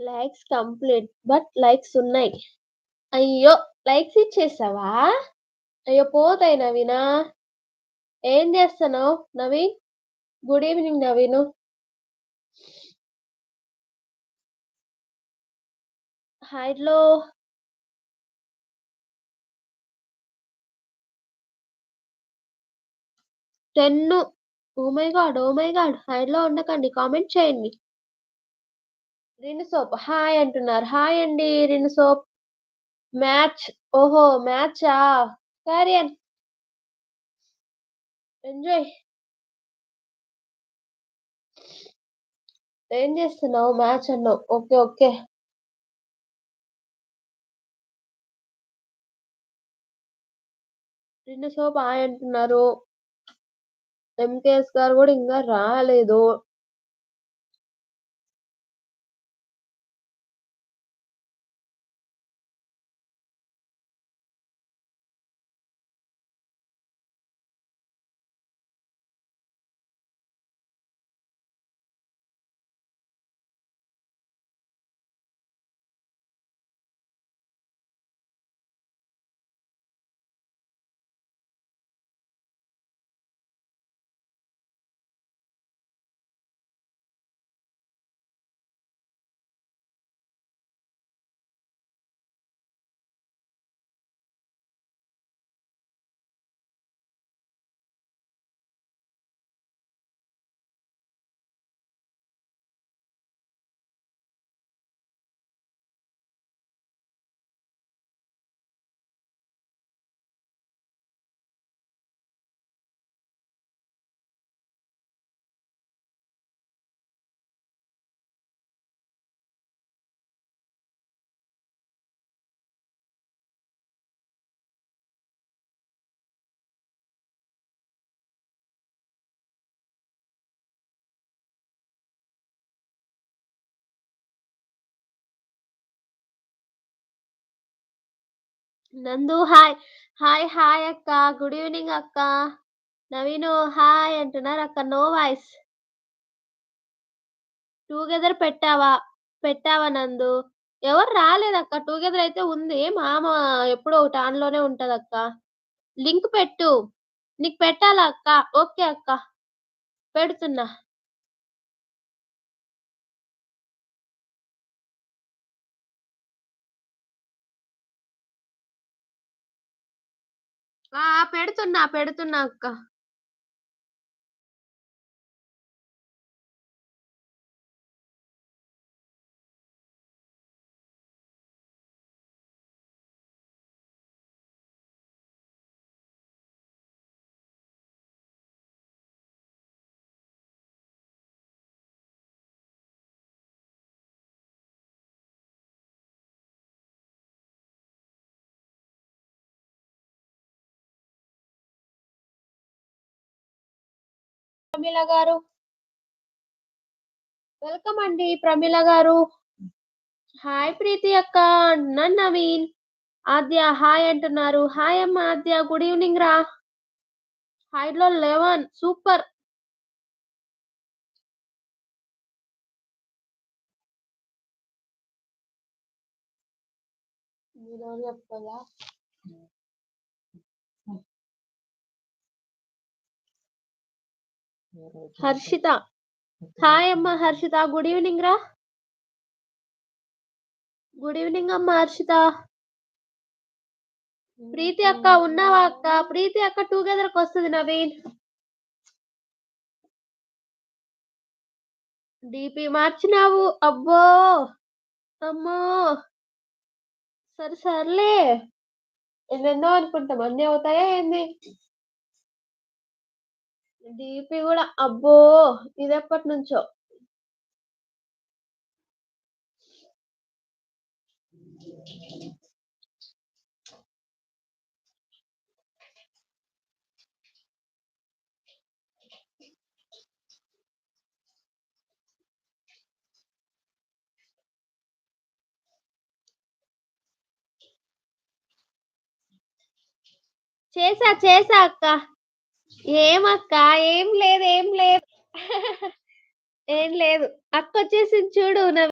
Likes complete. But likes ఉన్నాయి. అయ్యో! Likes ఇచ్చేసావా? అయ్యో! పోతాయి నవీనా. ఏం చేస్తున్నావు Naveen? Good evening Naveen. Hello. 10. Oh my god! Oh my god! హైడ్‌లో ఉండకండి. కామెంట్ చేయండి. రిన్ సోప్ హాయ్ అంటున్నారు. హాయ్ అండి రిన్ సోప్. మ్యాచ్. ఓహో! మ్యాచా? Carry on. ఎంజాయ్. ఏం చేస్తున్నావు? మ్యాచ్ అన్నావు. Okay. Okay. Rin soap hi అంటున్నారు. ఎంకేఎస్ గారు కూడా ఇంకా రాలేదు. నందు హాయ్. హాయ్ హాయ్ అక్క. గుడ్ ఈవినింగ్ అక్క. నవీను హాయ్ అంటున్నారు అక్క. No voice. టుగెదర్ పెట్టావా నందు? ఎవరు రాలేదక్క. టుగెదర్ అయితే ఉంది. మామ ఎప్పుడో ఒకటి ఆన్‌లోనే ఉంటదక్క. లింక్ పెట్టు. నీకు పెట్టాలా అక్క? ఓకే అక్క. పెడుతున్నా. పెడుతున్నా అక్క. ప్రమీల గారు. వెల్కమ్ అండి ప్రమీల గారు. హాయ్ ప్రీతి అక్క అంటున్నాను నవీన్. ఆద్య హాయ్ అంటున్నారు. హాయ్ అమ్మ ఆద్య. గుడ్ ఈవినింగ్ రా. హైడ్‌లో 11 సూపర్. మీరెవరు చెప్పాలా? హర్షిత హాయ్ అమ్మ హర్షిత. గుడ్ ఈవినింగ్ రా. గుడ్ ఈవినింగ్ అమ్మ హర్షిత. ప్రీతి అక్క ఉన్నావా అక్క? ప్రీతి అక్క టుగెదర్ కి వస్తుంది నవీన్. డిపి మార్చినావు. అబ్బో అమ్మో. సర్లే. ఎన్నెన్నో అనుకుంటాం. అన్నీ అవుతాయా ఏంది? డిపి కూడా అబ్బో. ఇది ఎప్పటి నుంచో. చేసా అక్క. ఏమక్క? ఏం లేదు. ఏం లేదు. అక్క వచ్చేసింది చూడు.